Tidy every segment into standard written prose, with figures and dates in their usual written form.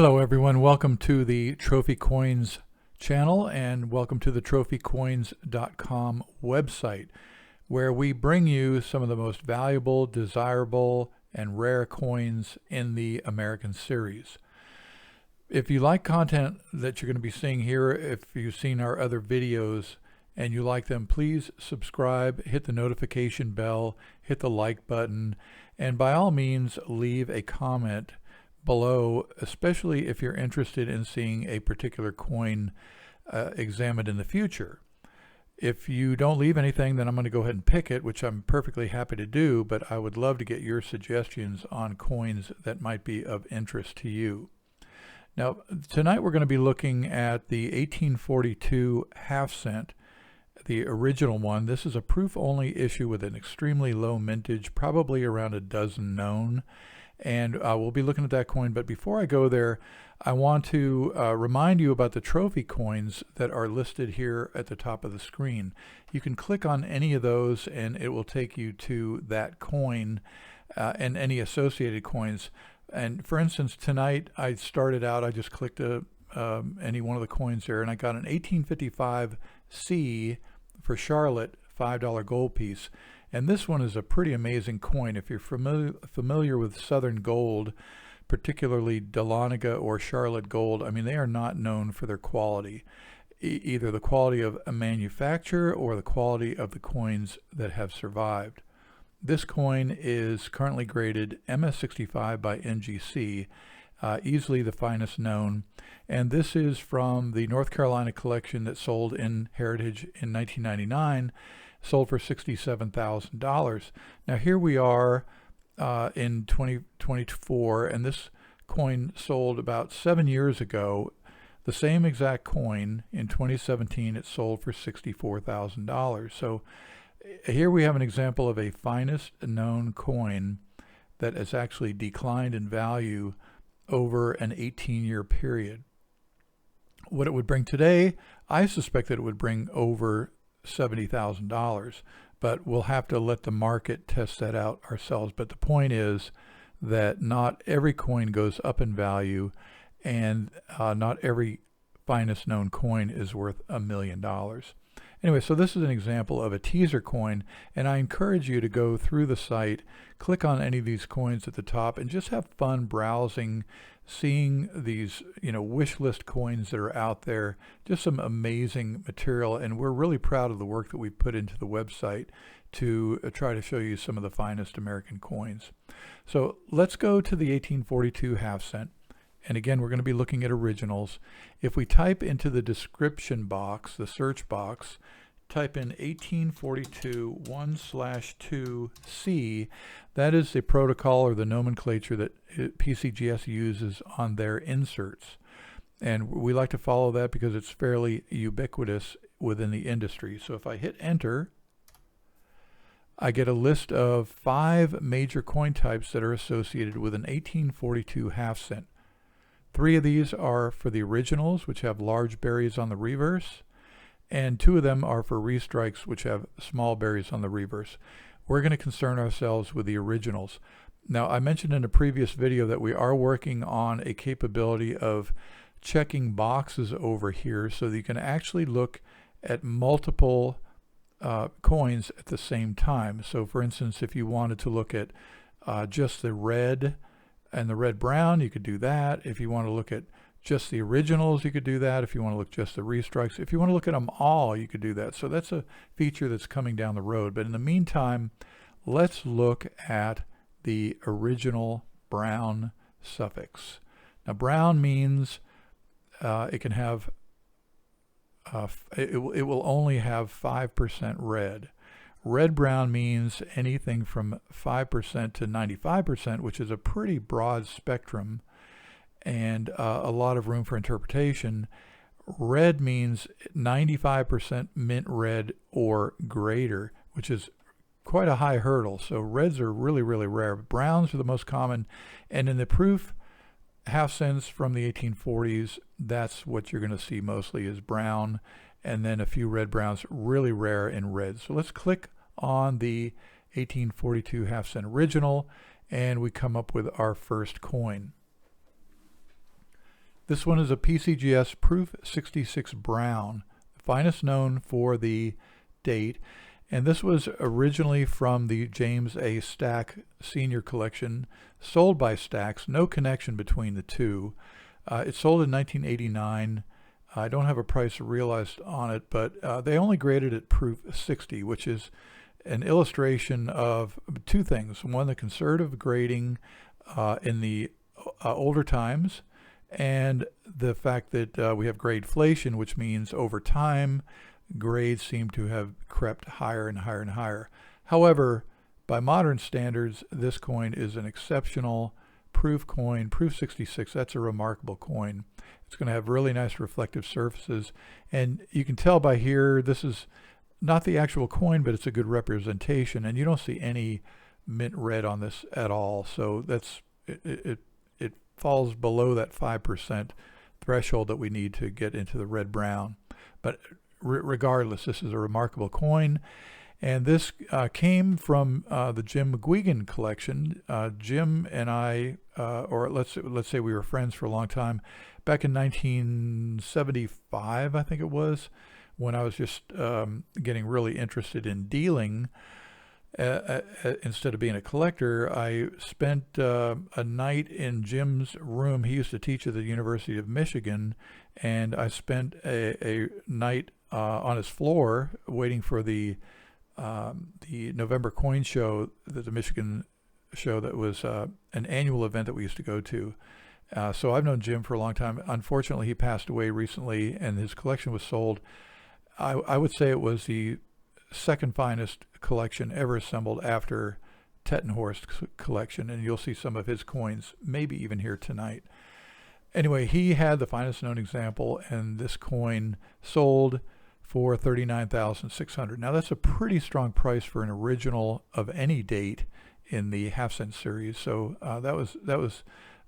Hello everyone, welcome to the Trophy Coins channel and welcome to the trophycoins.com website, where we bring you some of the most valuable, desirable, and rare coins in the American series. If you like content that you're going to be seeing here, if you've seen our other videos and you like them, please subscribe, hit the notification bell, hit the like button, and by all means leave a comment below, especially if you're interested in seeing a particular coin examined in the future. If you don't leave anything, then I'm going to go ahead and pick it, which I'm perfectly happy to do, but I would love to get your suggestions on coins that might be of interest to you. Now, tonight we're going to be looking at the 1842 half cent, the original one. This is a proof-only issue with an extremely low mintage, probably around a dozen known. And we'll be looking at that coin. But before I go there, I want to remind you about the trophy coins that are listed here at the top of the screen. You can click on any of those and it will take you to that coin and any associated coins. And for instance, tonight I started out, I just clicked any one of the coins there, and I got an 1855 C for Charlotte $5 gold piece. And this one is a pretty amazing coin. If you're familiar with Southern gold, particularly Dahlonega or Charlotte gold, I mean, they are not known for their quality, either the quality of a manufacturer or the quality of the coins that have survived. This coin is currently graded MS65 by NGC, easily the finest known. And this is from the North Carolina collection that sold in Heritage in 1999. Sold for $67,000. Now here we are in 2024, and this coin sold about 7 years ago. The same exact coin in 2017, it sold for $64,000. So here we have an example of a finest known coin that has actually declined in value over an 18-year period. What it would bring today, I suspect that it would bring over $70,000, but we'll have to let the market test that out ourselves. But the point is that not every coin goes up in value, and not every finest known coin is worth $1 million. Anyway, so this is an example of a teaser coin, and I encourage you to go through the site, click on any of these coins at the top, and just have fun browsing, seeing these, wish list coins that are out there. Just some amazing material, and we're really proud of the work that we put into the website to try to show you some of the finest American coins. So let's go to the 1842 half cent. And again, we're going to be looking at originals. If we type into the description box, the search box, type in 1842 1/2C, that is the protocol or the nomenclature that PCGS uses on their inserts. And we like to follow that because it's fairly ubiquitous within the industry. So if I hit enter, I get a list of 5 major coin types that are associated with an 1842 half cent. 3 of these are for the originals, which have large berries on the reverse, and 2 of them are for restrikes, which have small berries on the reverse. We're going to concern ourselves with the originals. Now, I mentioned in a previous video that we are working on a capability of checking boxes over here so that you can actually look at multiple coins at the same time. So for instance, if you wanted to look at just the red and the red brown, you could do that. If you want to look at just the originals, you could do that. If you want to look just the restrikes, if you want to look at them all, you could do that. So that's a feature that's coming down the road. But in the meantime, let's look at the original brown suffix. Now brown means it can have it will only have 5% red. Red brown means anything from 5% to 95%, which is a pretty broad spectrum and a lot of room for interpretation. Red means 95% mint red or greater, which is quite a high hurdle. So reds are really, really rare. Browns are the most common, and in the proof half cents from the 1840s, that's what you're going to see mostly is brown, and then a few red browns, really rare in red. So let's click on the 1842 half cent original, and we come up with our first coin. This one is a PCGS Proof 66 Brown, the finest known for the date. And this was originally from the James A. Stack Senior Collection, sold by Stax, no connection between the two. It sold in 1989. I don't have a price realized on it, but they only graded it Proof 60, which is an illustration of two things. One, the conservative grading in the older times, and the fact that we have gradeflation, which means over time, grades seem to have crept higher and higher and higher. However, by modern standards, this coin is an exceptional proof coin. Proof 66, that's a remarkable coin. It's going to have really nice reflective surfaces. And you can tell by here, this is not the actual coin, but it's a good representation. And you don't see any mint red on this at all. So that's it falls below that 5% threshold that we need to get into the red-brown. But regardless, this is a remarkable coin. And this came from the Jim McGuigan collection. Jim and I, or let's say we were friends for a long time, back in 1975, I think it was, when I was just getting really interested in dealing. Instead of being a collector, I spent a night in Jim's room. He used to teach at the University of Michigan, and I spent a night on his floor waiting for the November coin show, the Michigan show that was an annual event that we used to go to. So I've known Jim for a long time. Unfortunately, he passed away recently, and his collection was sold. I would say it was the second finest collection ever assembled after Tettenhorst's collection, and you'll see some of his coins maybe even here tonight. Anyway, he had the finest known example, and this coin sold for $39,600. Now that's a pretty strong price for an original of any date in the half-cent series. So that was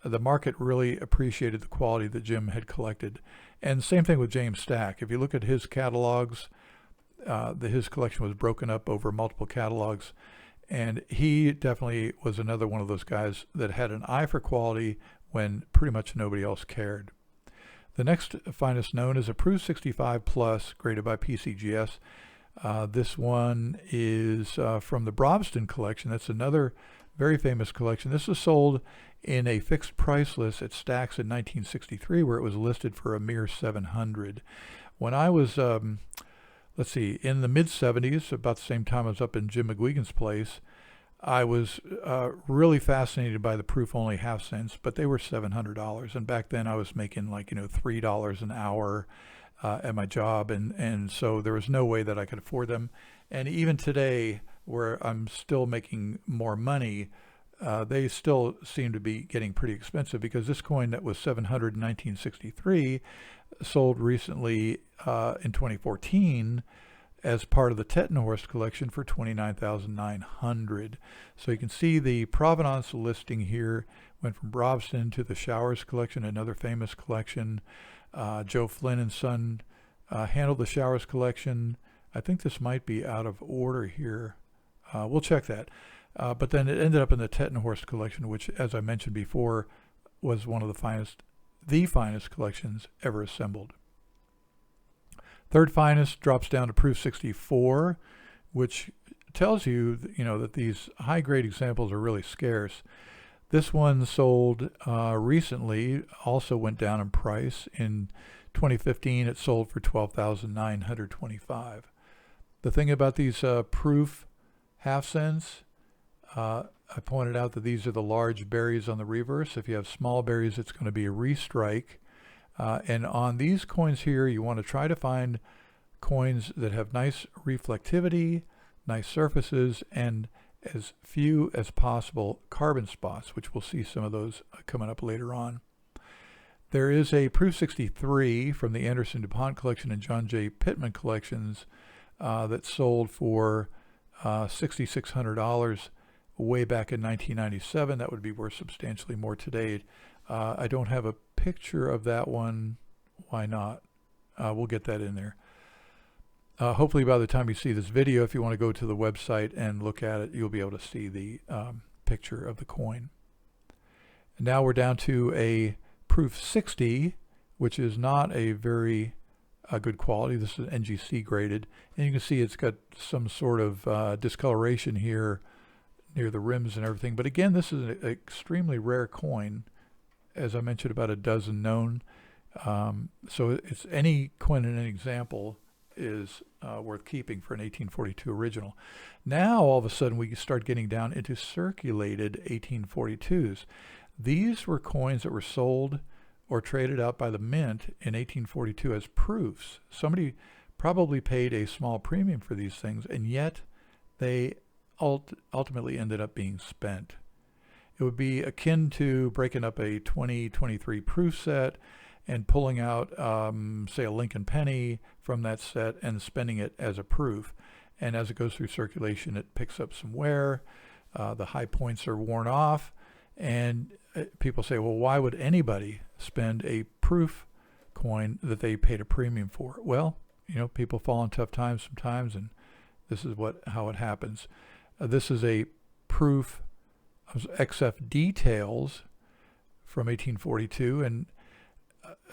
the market really appreciated the quality that Jim had collected. And same thing with James Stack. If you look at his catalogs, his collection was broken up over multiple catalogs, and he definitely was another one of those guys that had an eye for quality when pretty much nobody else cared. The next finest known is a Proof 65 Plus, graded by PCGS. This one is from the Brobston collection. That's another very famous collection. This was sold in a fixed price list at Stax in 1963, where it was listed for a mere $700. When I was, let's see, in the mid-70s, about the same time I was up in Jim McGuigan's place, I was really fascinated by the proof-only half cents, but they were $700. And back then I was making like, $3 an hour at my job. And so there was no way that I could afford them. And even today, where I'm still making more money, they still seem to be getting pretty expensive, because this coin that was $700 in 1963 sold recently in 2014 as part of the Tettenhorst collection for $29,900. So you can see the provenance listing here went from Brobston to the Showers collection, another famous collection. Joe Flynn and Son handled the Showers collection. I think this might be out of order here. We'll check that. But then it ended up in the Tettenhorst collection, which, as I mentioned before, was one of the finest collections ever assembled. Third finest drops down to Proof 64, which tells you, that these high-grade examples are really scarce. This one sold recently, also went down in price. In 2015, it sold for $12,925. The thing about these proof half cents, I pointed out that these are the large berries on the reverse. If you have small berries, it's going to be a restrike. And on these coins here, you want to try to find coins that have nice reflectivity, nice surfaces, and as few as possible carbon spots, which we'll see some of those coming up later on. There is a Proof 63 from the Anderson DuPont collection and John J. Pittman collections that sold for $6,600 way back in 1997. That would be worth substantially more today. I don't have a picture of that one. Why not? We'll get that in there. Hopefully by the time you see this video, if you want to go to the website and look at it, you'll be able to see the picture of the coin. And now we're down to a Proof 60, which is not a very good quality. This is NGC graded, and you can see it's got some sort of discoloration here near the rims and everything. But again, this is an extremely rare coin. As I mentioned, about a dozen known. So it's any coin in an example is worth keeping for an 1842 original. Now all of a sudden we start getting down into circulated 1842s. These were coins that were sold or traded out by the mint in 1842 as proofs. Somebody probably paid a small premium for these things, and yet they ultimately ended up being spent. It would be akin to breaking up a 2023 proof set and pulling out, say, a Lincoln penny from that set and spending it as a proof. And as it goes through circulation, it picks up some wear. The high points are worn off. And people say, well, why would anybody spend a proof coin that they paid a premium for? Well, people fall in tough times sometimes, and this is how it happens. This is a proof of XF details from 1842, and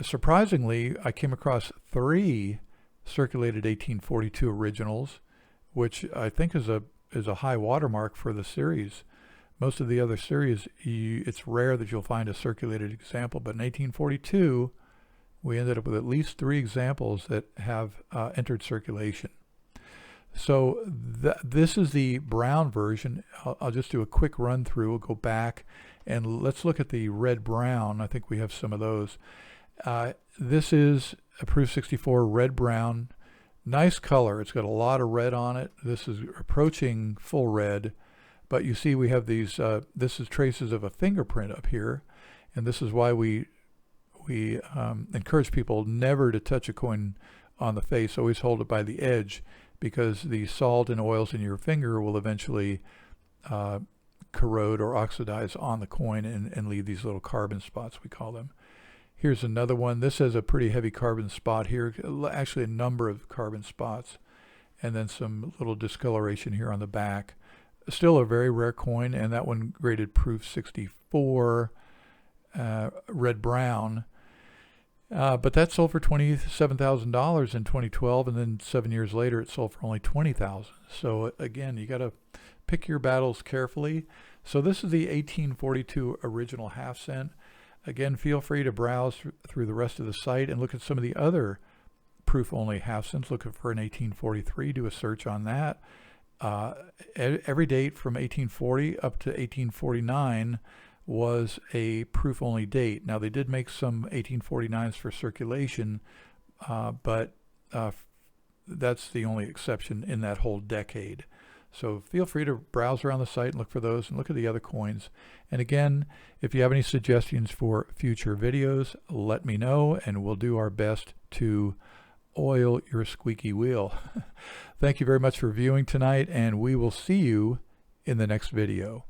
surprisingly, I came across 3 circulated 1842 originals, which I think is a high watermark for the series. Most of the other series, it's rare that you'll find a circulated example, but in 1842, we ended up with at least 3 examples that have entered circulation. So this is the brown version. I'll just do a quick run through. We'll go back and let's look at the red-brown. I think we have some of those. This is a Proof 64 red-brown. Nice color. It's got a lot of red on it. This is approaching full red. But you see we have these, this is traces of a fingerprint up here. And this is why we encourage people never to touch a coin on the face. Always hold it by the edge, because the salt and oils in your finger will eventually corrode or oxidize on the coin and leave these little carbon spots, we call them. Here's another one. This has a pretty heavy carbon spot here, actually a number of carbon spots, and then some little discoloration here on the back. Still a very rare coin, and that one graded Proof 64, red-brown. But that sold for $27,000 in 2012, and then 7 years later it sold for only $20,000. So again, you got to pick your battles carefully. So this is the 1842 original half cent. Again, feel free to browse through the rest of the site and look at some of the other proof-only half cents. Look for an 1843, do a search on that. Every date from 1840 up to 1849 was a proof-only date. Now, they did make some 1849s for circulation, but that's the only exception in that whole decade. So feel free to browse around the site and look for those and look at the other coins. And again, if you have any suggestions for future videos, let me know, and we'll do our best to oil your squeaky wheel. Thank you very much for viewing tonight, and we will see you in the next video.